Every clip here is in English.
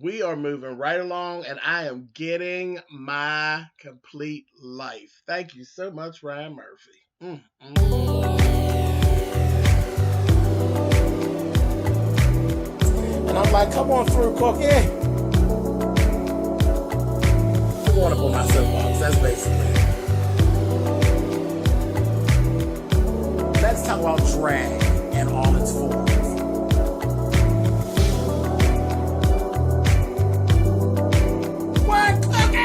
We are moving right along, and I am getting my complete life. Thank you so much, Ryan Murphy. And I'm like, come on through, Cook. Yeah. I'm going up on my soapbox. That's basically it. Let's talk about drag and all its forms. What, Cookie?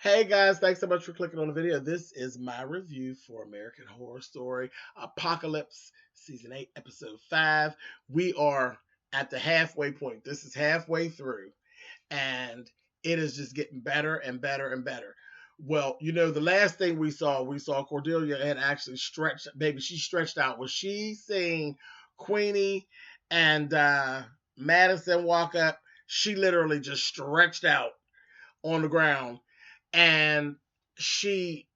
Hey guys, thanks so much for clicking on the video. This is my review for American Horror Story Apocalypse Season 8, Episode 5. We are at the halfway point. This is halfway through, and it is just getting better and better and better. Well, the last thing we saw Cordelia had actually stretched, baby, she stretched out. When she seen Queenie and Madison walk up, she literally just stretched out on the ground. And she,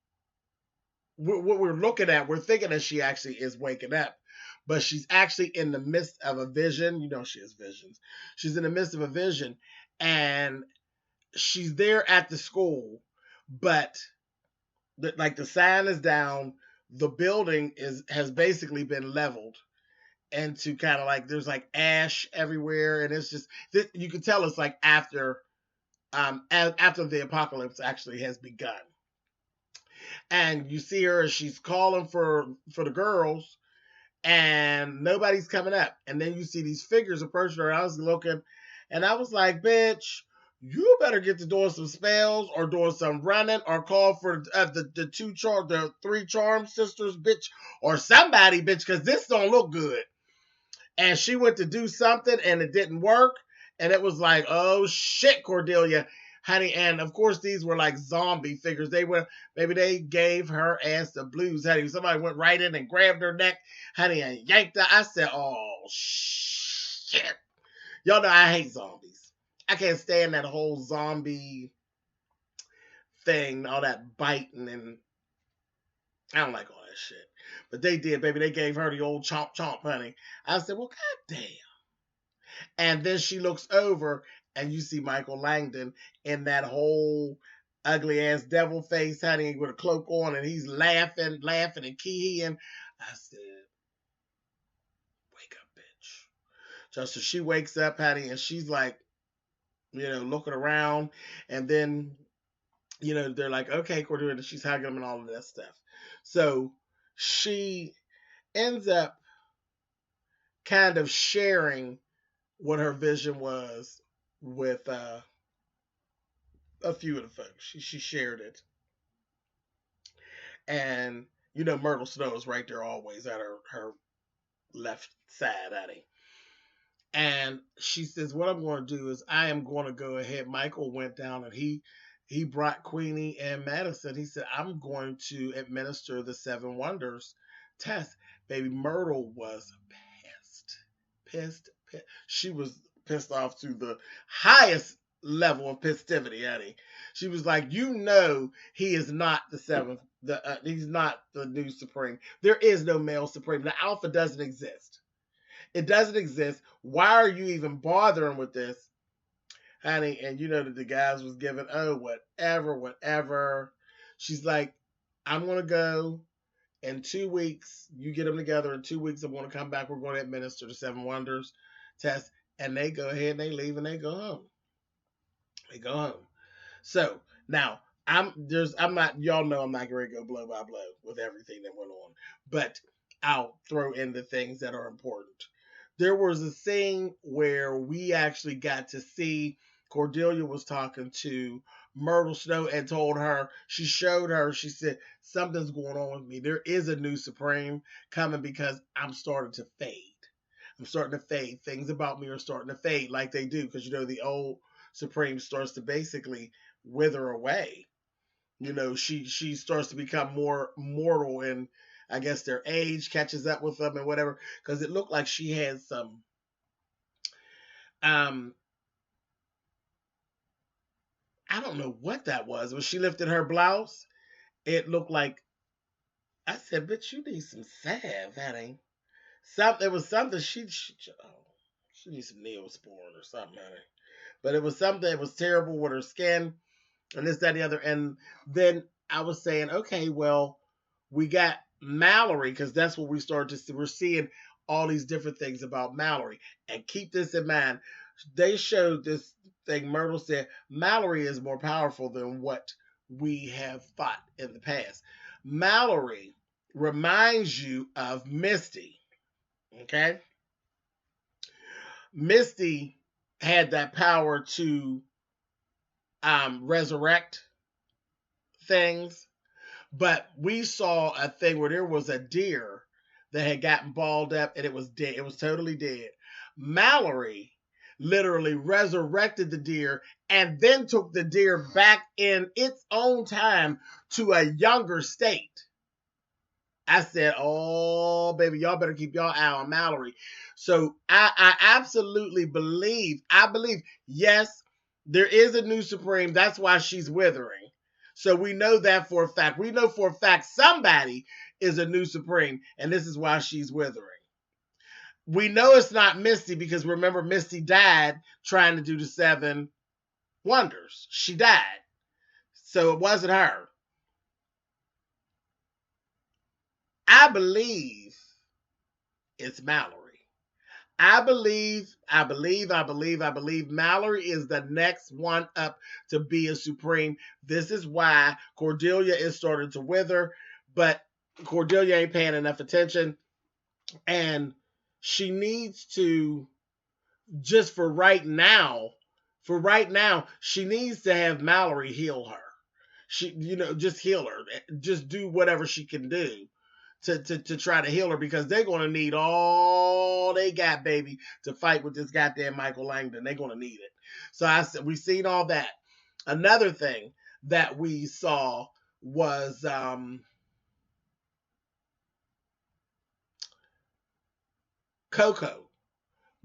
what we're looking at, we're thinking that she actually is waking up, but she's actually in the midst of a vision. She has visions. She's in the midst of a vision, and she's there at the school, but like the sign is down. The building has basically been leveled into kind of like there's like ash everywhere, and it's just you can tell it's like after the apocalypse actually has begun. And you see her, she's calling for the girls, and nobody's coming up. And then you see these figures approaching her. I was looking, and I was like, bitch, you better get to doing some spells or doing some running or call for the three charm sisters, bitch, or somebody, bitch, because this don't look good. And she went to do something and it didn't work. And it was like, oh shit, Cordelia, honey. And of course, these were like zombie figures. Maybe they gave her ass the blues, honey. Somebody went right in and grabbed her neck, honey, and yanked her. I said, oh shit. Y'all know I hate zombies. I can't stand that whole zombie thing, all that biting, and I don't like all that shit. But they did, baby. They gave her the old chomp chomp, honey. I said, well, god damn. And then she looks over and you see Michael Langdon in that whole ugly ass devil face, honey, with a cloak on, and he's laughing and keying. I said, wake up, bitch. Just so she wakes up, honey, and she's like, looking around, and then, they're like, okay, Cordelia, and she's hugging him and all of that stuff. So she ends up kind of sharing what her vision was with a few of the folks. She shared it. And Myrtle Snow is right there always at her left side, honey. And she says, what I'm going to do is I am going to go ahead. Michael went down and he brought Queenie and Madison. He said, I'm going to administer the Seven Wonders test. Baby Myrtle was pissed. She was pissed off to the highest level of festivity, honey. She was like, he is not the seventh. He's not the new supreme. There is no male supreme. The alpha doesn't exist. It doesn't exist. Why are you even bothering with this, honey? And that the guys was giving, oh, whatever. She's like, I'm gonna go. In 2 weeks, you get them together. In 2 weeks, I'm going to come back. We're going to administer the Seven Wonders test. And they go ahead and they leave and they go home. So now y'all know I'm not going to go blow by blow with everything that went on, but I'll throw in the things that are important. There was a scene where we actually got to see Cordelia was talking to Myrtle Snow and showed her, she said, something's going on with me. There is a new Supreme coming because I'm starting to fade. Things about me are starting to fade like they do because, the old Supreme starts to basically wither away. She starts to become more mortal, and I guess their age catches up with them and whatever, because it looked like she had some I don't know what that was. When she lifted her blouse, it looked like I said, bitch, you need some salve, honey. Something, it was something she needs some Neosporin or something, honey. But it was something, it was terrible with her skin and this, that, and the other. And then I was saying, okay, well, we got Mallory, because that's what we started to see. We're seeing all these different things about Mallory. And keep this in mind. They showed this thing, Myrtle said, Mallory is more powerful than what we have thought in the past. Mallory reminds you of Misty. Okay? Misty had that power to resurrect things, but we saw a thing where there was a deer that had gotten balled up and it was dead. It was totally dead. Mallory literally resurrected the deer and then took the deer back in its own time to a younger state. I said, oh, baby, y'all better keep y'all eye on Mallory. So I absolutely believe, yes, there is a new Supreme. That's why she's withering. So we know that for a fact. We know for a fact somebody is a new Supreme, and this is why she's withering. We know it's not Misty because remember, Misty died trying to do the 7 wonders. She died. So it wasn't her. I believe it's Mallory. I believe Mallory is the next one up to be a Supreme. This is why Cordelia is starting to wither, but Cordelia ain't paying enough attention, and she needs to, just for right now, she needs to have Mallory heal her. She, just heal her. Just do whatever she can do to try to heal her, because they're going to need all they got, baby, to fight with this goddamn Michael Langdon. They're going to need it. So I said, we've seen all that. Another thing that we saw was Coco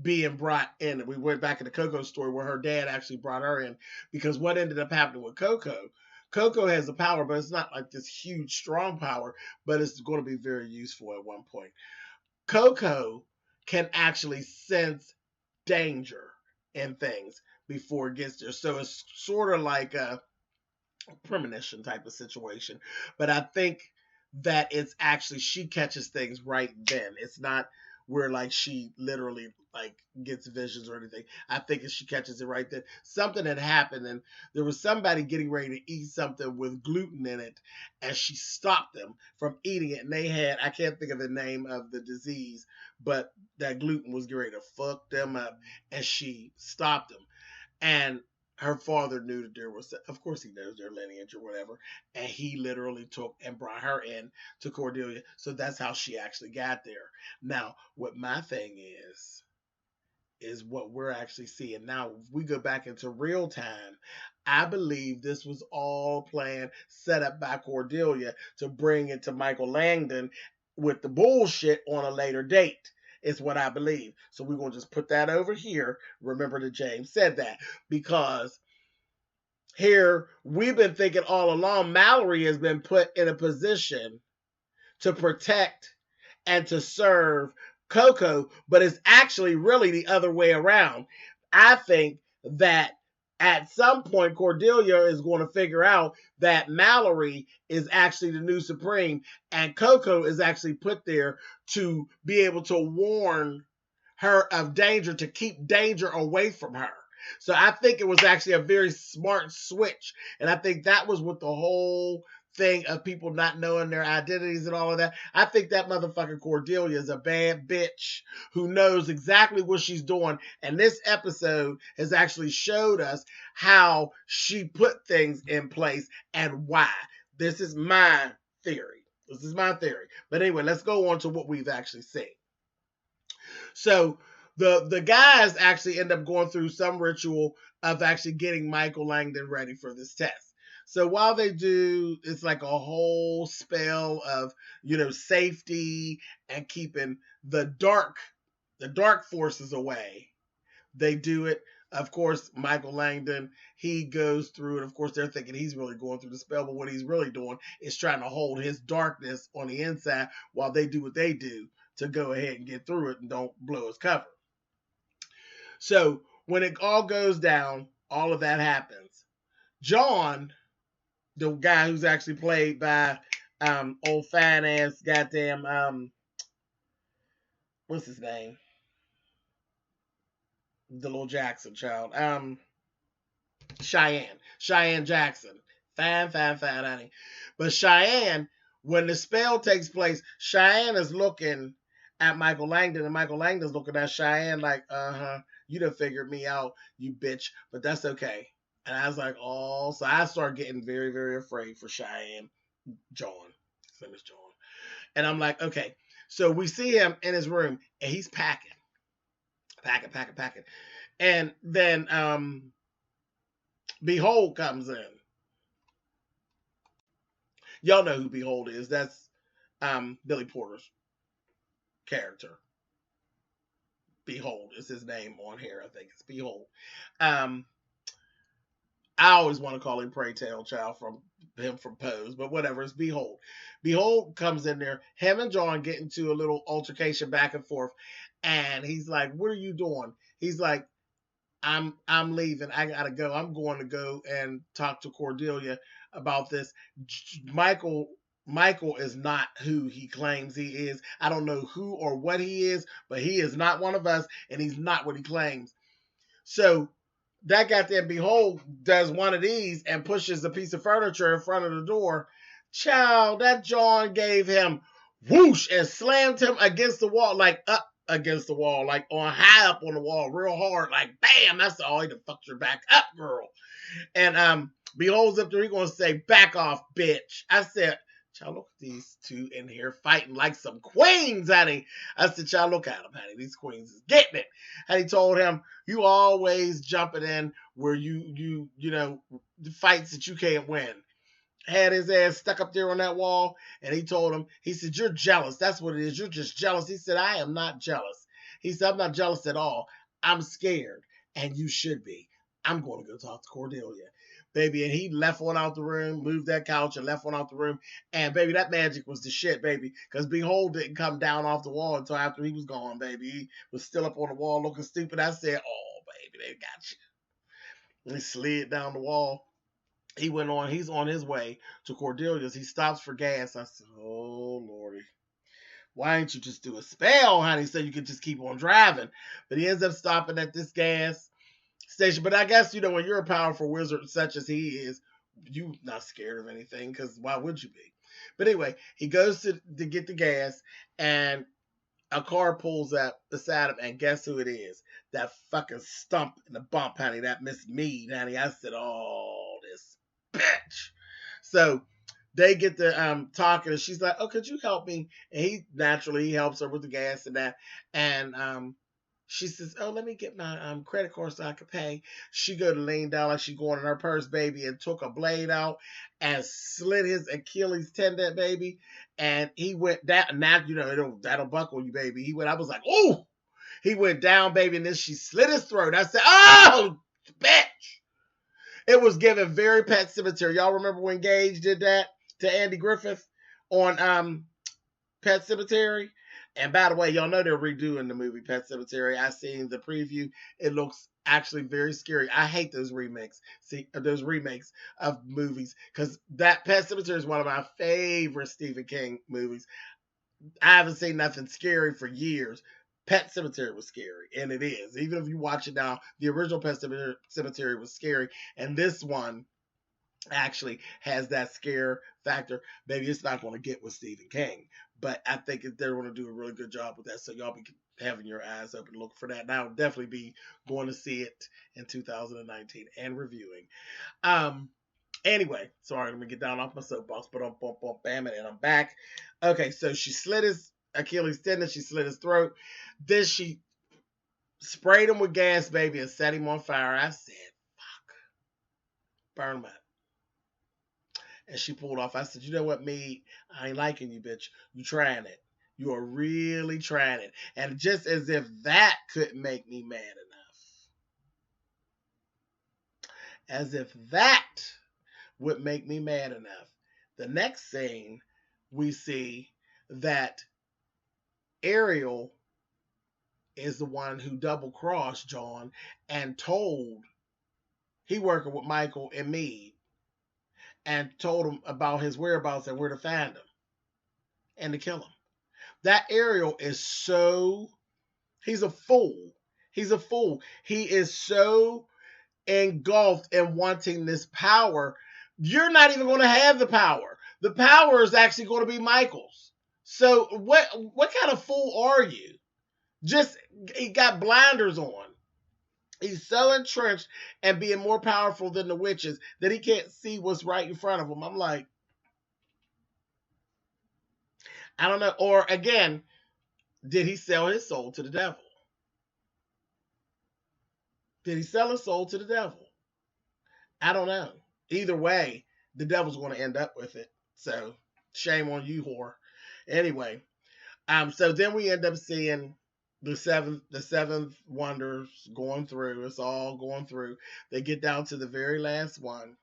being brought in. We went back in the Coco story where her dad actually brought her in, because what ended up happening with Coco has the power, but it's not like this huge, strong power, but it's going to be very useful at one point. Coco can actually sense danger in things before it gets there. So it's sort of like a premonition type of situation. But I think that it's actually, she catches things right then. It's not where like she literally like gets visions or anything. I think she catches it right then. Something had happened and there was somebody getting ready to eat something with gluten in it, and she stopped them from eating it. And they had, I can't think of the name of the disease, but that gluten was ready to fuck them up, and she stopped them. And her father knew that there was, of course he knows their lineage or whatever, and he literally took and brought her in to Cordelia. So that's how she actually got there. Now, what my thing is what we're actually seeing now. If we go back into real time, I believe this was all planned, set up by Cordelia to bring it to Michael Langdon with the bullshit on a later date. Is what I believe. So we're going to just put that over here. Remember that James said that, because here we've been thinking all along Mallory has been put in a position to protect and to serve Coco, but it's actually really the other way around. I think that at some point Cordelia is going to figure out that Mallory is actually the new Supreme, and Coco is actually put there to be able to warn her of danger, to keep danger away from her. So I think it was actually a very smart switch, and I think that was what the whole thing of people not knowing their identities and all of that. I think that motherfucking Cordelia is a bad bitch who knows exactly what she's doing. And this episode has actually showed us how she put things in place and why. This is my theory. But anyway, let's go on to what we've actually seen. So the guys actually end up going through some ritual of actually getting Michael Langdon ready for this test. So while they do, it's like a whole spell of, safety and keeping the dark forces away. They do it. Of course, Michael Langdon, he goes through it. Of course, they're thinking he's really going through the spell, but what he's really doing is trying to hold his darkness on the inside while they do what they do to go ahead and get through it and don't blow his cover. So when it all goes down, all of that happens. John, the guy who's actually played by old fine ass goddamn what's his name? The little Jackson child. Cheyenne Jackson. Fine, honey. But Cheyenne, when the spell takes place, Cheyenne is looking at Michael Langdon, and Michael Langdon's looking at Cheyenne like, you done figured me out, you bitch, but that's okay. And I was like, oh, so I started getting very, very afraid for Cheyenne. John. His name is John. And I'm like, okay. So we see him in his room, and he's packing. And then Behold comes in. Y'all know who Behold is. That's Billy Porter's character. Behold is his name on here. I think it's Behold. I always want to call him Pray Tell Child from Pose, but whatever, it's Behold. Behold comes in there. Him and John get into a little altercation back and forth, and he's like, "What are you doing?" He's like, I'm leaving. I gotta go. I'm going to go and talk to Cordelia about this. Michael is not who he claims he is. I don't know who or what he is, but he is not one of us, and he's not what he claims. So that goddamn Behold does one of these and pushes a piece of furniture in front of the door. Child, that John gave him whoosh and slammed him against the wall, like up against the wall, like on high up on the wall, real hard, like bam, that's all. He done fucked your back up, girl. And Behold's up there, he gonna say, back off, bitch. I said, child, look at these two in here fighting like some queens, honey. I said, child, look at them, honey. These queens is getting it. And he told him, you always jumping in where you know, the fights that you can't win. Had his ass stuck up there on that wall, and he told him, he said, you're jealous. That's what it is. You're just jealous. He said, I am not jealous. He said, I'm not jealous at all. I'm scared, and you should be. I'm going to go talk to Cordelia. Baby, and he left one out the room, moved that couch and left one out the room. And, baby, that magic was the shit, baby, because Behold didn't come down off the wall until after he was gone, baby. He was still up on the wall looking stupid. I said, oh, baby, they got you. And he slid down the wall. He went on, he's on his way to Cordelia's. He stops for gas. I said, oh, Lordy. Why didn't you just do a spell, honey, so you could just keep on driving? But he ends up stopping at this gas station. But I guess, you know, when you're a powerful wizard such as he is, you're not scared of anything, because why would you be? But anyway, he goes to get the gas, and a car pulls up beside him, and guess who it is? That fucking stump in the bump, honey, that Miss Mead, honey. I said, oh, this bitch. So they get to talking, and she's like, oh, could you help me? And he naturally helps her with the gas and that. And she says, oh, let me get my credit card so I can pay. She go to lean down like she going in her purse, baby, and took a blade out and slit his Achilles tendon, baby. And he went down. Now, you know, that'll buckle you, baby. He went, I was like, oh! He went down, baby, and then she slit his throat. I said, oh, bitch! It was given very Pet Cemetery. Y'all remember when Gage did that to Andy Griffith on Pet Cemetery? And by the way, y'all know they're redoing the movie Pet Cemetery. I seen the preview. It looks actually very scary. I hate those remakes. See, those remakes of movies, because that Pet Cemetery is one of my favorite Stephen King movies. I haven't seen nothing scary for years. Pet Cemetery was scary, and it is. Even if you watch it now, the original Pet Cemetery was scary, and this one actually has that scare factor. Maybe it's not going to get with Stephen King, but I think they're going to do a really good job with that, so y'all be having your eyes open to look for that. And I'll definitely be going to see it in 2019 and reviewing. Anyway, sorry, let me get down off my soapbox, but bam it, and I'm back. Okay, so she slit his Achilles tendon, she slit his throat. Then she sprayed him with gas, baby, and set him on fire. I said, fuck. Burn him up. And she pulled off. I said, you know what, Mead? I ain't liking you, bitch. You trying it. You are really trying it. And just as if that couldn't make me mad enough, As if that would make me mad enough. The next scene, we see that Ariel is the one who double crossed John and told he working with Michael and Meade and told him about his whereabouts and where to find him and to kill him. That Ariel is so, he's a fool. He's a fool. He is so engulfed in wanting this power. You're not even going to have the power. The power is actually going to be Michael's. So what kind of fool are you? Just, he got blinders on. He's so entrenched and being more powerful than the witches that he can't see what's right in front of him. I'm like, I don't know. Or again, did he sell his soul to the devil? Did he sell his soul to the devil? I don't know. Either way, the devil's going to end up with it. So shame on you, whore. Anyway, so then we end up seeing the seventh wonders going through. It's all going through. They get down to the very last one,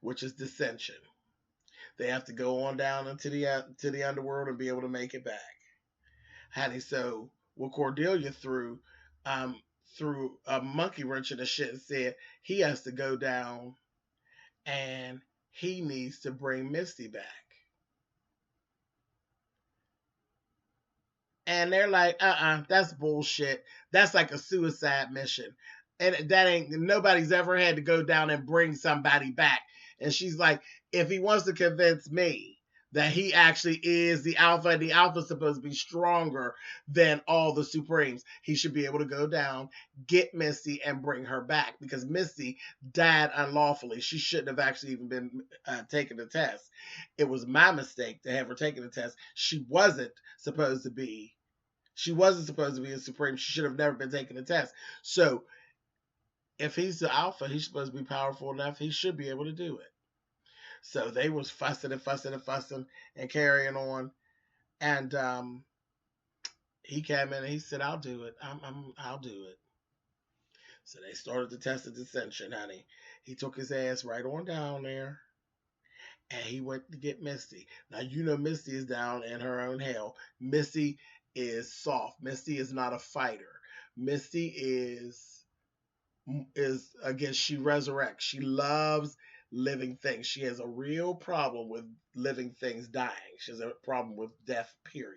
which is dissension. They have to go on down into the underworld and be able to make it back. Honey, so what Cordelia threw a monkey wrench in the shit and said he has to go down and he needs to bring Misty back. And they're like, that's bullshit. That's like a suicide mission. And that ain't, nobody's ever had to go down and bring somebody back. And she's like, if he wants to convince me that he actually is the Alpha, and the Alpha's supposed to be stronger than all the Supremes, he should be able to go down, get Misty, and bring her back. Because Misty died unlawfully. She shouldn't have actually even been taking the test. It was my mistake to have her taking the test. She wasn't supposed to be a Supreme. She should have never been taking the test. So, if he's the Alpha, he's supposed to be powerful enough. He should be able to do it. So they was fussing and carrying on. And he came in and he said, "I'll do it. I'll do it." So they started the test of dissension, honey. He took his ass right on down there. And he went to get Misty. Now, you know Misty is down in her own hell. Misty is soft. Misty is not a fighter. Misty is again, she resurrects. She loves living things. She has a real problem with living things dying. She has a problem with death, period.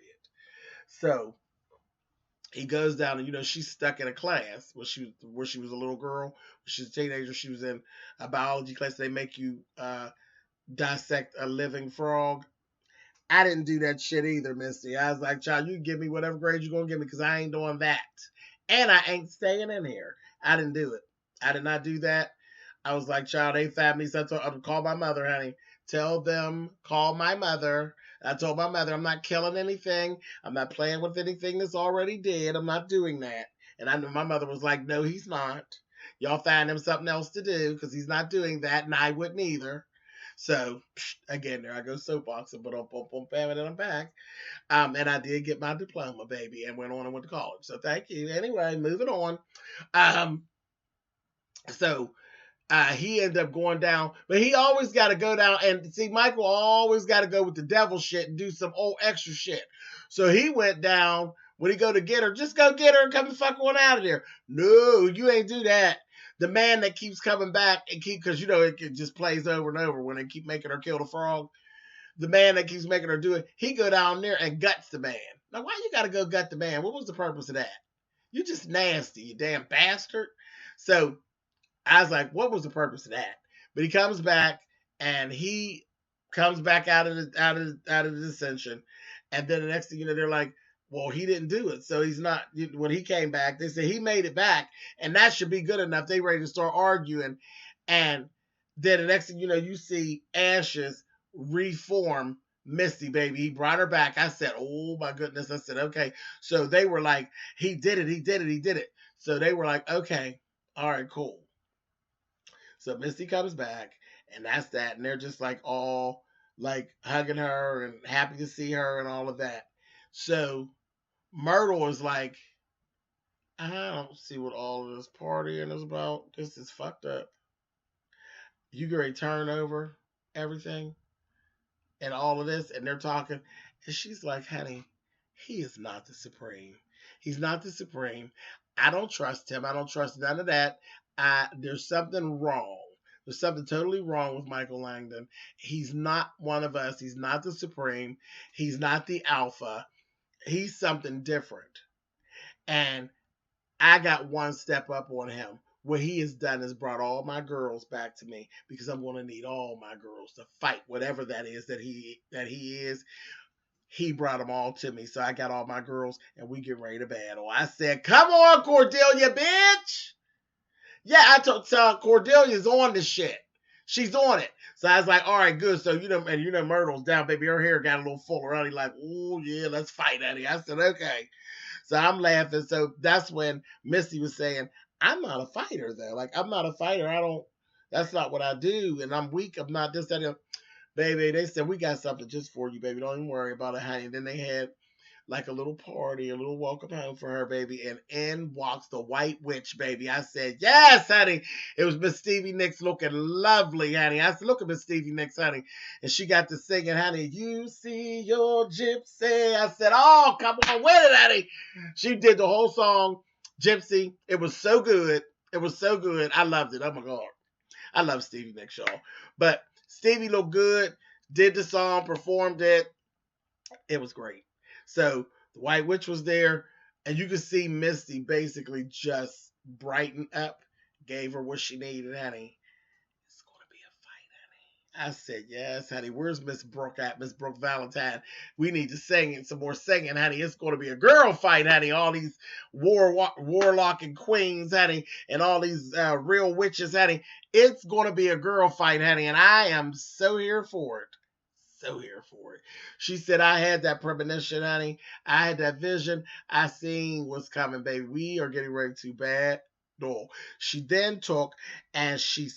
So he goes down and she's stuck in a class where she was a little girl. When she's a teenager, she was in a biology class. They make you dissect a living frog. I didn't do that shit either, Misty. I was like, child, you can give me whatever grade you're going to give me because I ain't doing that. And I ain't staying in here. I didn't do it. I did not do that. I was like, child, they fat me. So I told them, call my mother, honey. Tell them, call my mother. I told my mother, I'm not killing anything. I'm not playing with anything that's already dead. I'm not doing that. And I knew my mother was like, no, he's not. Y'all find him something else to do because he's not doing that. And I wouldn't either. So, again, there I go soapboxing, but bam, and then I'm back. And I did get my diploma, baby, and went on and went to college. So thank you. Anyway, moving on. So he ended up going down, but he always got to go down and see Michael always got to go with the devil shit and do some old extra shit. So he went down when he go to get her, just go get her and come the fuck on out of there. No, you ain't do that. The man that keeps coming back and because it just plays over and over when they keep making her kill the frog. The man that keeps making her do it, he go down there and guts the man. Now, why you got to go gut the man? What was the purpose of that? You just nasty, you damn bastard. So I was like, what was the purpose of that? But he comes back and he comes back out of the dissension. And then the next thing you know, they're like, well, he didn't do it. So he's not, when he came back, they said he made it back. And that should be good enough. They ready to start arguing. And then the next thing you know, you see Ashes reform Misty, baby. He brought her back. I said, oh my goodness. I said, okay. So they were like, he did it. So they were like, okay, all right, cool. So Misty comes back, and that's that. And they're just like all like hugging her and happy to see her and all of that. So Myrtle is like, I don't see what all of this partying is about. This is fucked up. You get ready to turn over everything and all of this, and they're talking, and she's like, honey, he is not the supreme. He's not the supreme. I don't trust him. I don't trust none of that. There's something wrong. There's something totally wrong with Michael Langdon. He's not one of us. He's not the supreme. He's not the alpha. He's something different. And I got one step up on him. What he has done is brought all my girls back to me because I'm going to need all my girls to fight whatever that is that he is. He brought them all to me, so I got all my girls, and we get ready to battle. I said, "Come on, Cordelia, bitch!" Yeah, I told Cordelia's on this shit. She's on it. So I was like, "All right, good." So Myrtle's down, baby. Her hair got a little fuller. Honey, like, "Oh yeah, let's fight, honey." I said, "Okay." So I'm laughing. So that's when Misty was saying, I'm not a fighter, though. Like, I'm not a fighter. That's not what I do. And I'm weak. I'm not this, that, and baby. They said, we got something just for you, baby. Don't even worry about it, honey. And then they had like a little party, a little welcome home for her, baby. And in walks the white witch, baby. I said, yes, honey. It was Miss Stevie Nicks looking lovely, honey. I said, look at Miss Stevie Nicks, honey. And she got to singing, honey, you see your gypsy. I said, oh, come on with it, honey. She did the whole song, Gypsy. It was so good. It was so good. I loved it. Oh, my God. I love Stevie Nicks, y'all. But Stevie looked good, did the song, performed it. It was great. So the White Witch was there, and you could see Misty basically just brighten up, gave her what she needed, honey. It's going to be a fight, honey. I said, yes, honey. Where's Miss Brooke at? Miss Brooke Valentine. We need to sing it, some more singing, honey. It's going to be a girl fight, honey. All these warlock and queens, honey, and all these real witches, honey. It's going to be a girl fight, honey, and I am so here for it. So here for it. She said, I had that premonition, honey. I had that vision. I seen what's coming, baby. We are getting ready to battle. She then took and she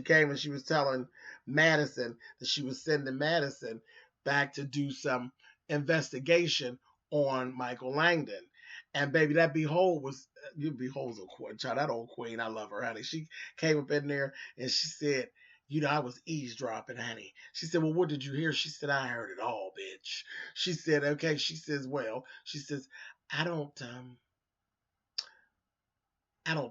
came and she was telling Madison that she was sending Madison back to do some investigation on Michael Langdon. And baby, that Behold's a queen. Child, that old queen, I love her, honey. She came up in there and she said, I was eavesdropping, honey. She said, well, what did you hear? She said, I heard it all, bitch. She said, okay. She says, I don't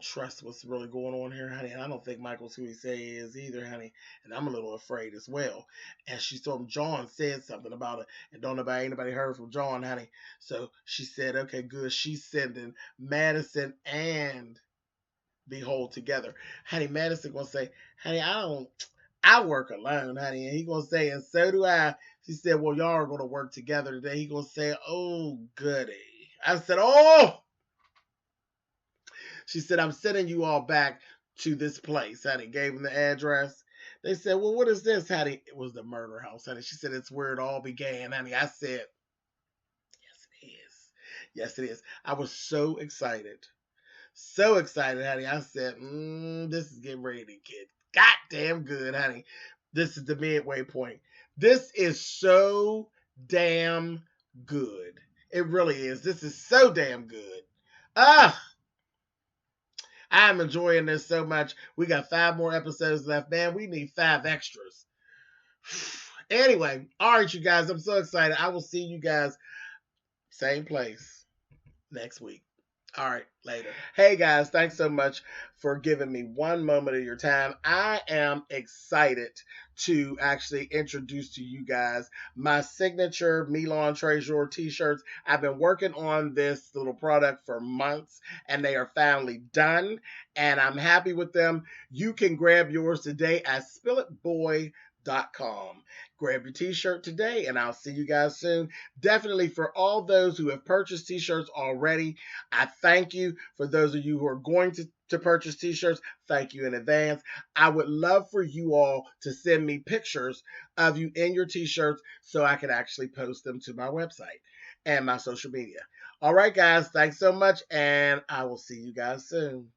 trust what's really going on here, honey. And I don't think Michael's who he say he is either, honey. And I'm a little afraid as well. And she told him John said something about it. And anybody heard from John, honey. So she said, okay, good. She's sending Madison and Behold together. Honey, Madison gonna say, honey, I work alone, honey. And he gonna say, and so do I. She said, well, y'all are gonna work together today. He gonna say, oh, goody. I said, oh. She said, I'm sending you all back to this place, honey. Gave him the address. They said, well, what is this, honey? It was the murder house, honey. She said, it's where it all began, honey. I said, yes, it is. Yes, it is. I was so excited. So excited, honey. I said, this is getting ready to get goddamn good, honey. This is the midway point. This is so damn good. It really is. This is so damn good. I'm enjoying this so much. We got 5 more episodes left, man. We need 5 extras. Anyway, all right, you guys. I'm so excited. I will see you guys same place next week. All right, later. Hey guys, thanks so much for giving me one moment of your time. I am excited to actually introduce to you guys my signature Milan Treasure t-shirts. I've been working on this little product for months and they are finally done and I'm happy with them. You can grab yours today at spillitboy.com. Grab your t-shirt today and I'll see you guys soon. Definitely for all those who have purchased t-shirts already, I thank you. For those of you who are going to purchase t-shirts, thank you in advance. I would love for you all to send me pictures of you in your t-shirts so I can actually post them to my website and my social media. All right, guys, thanks so much and I will see you guys soon.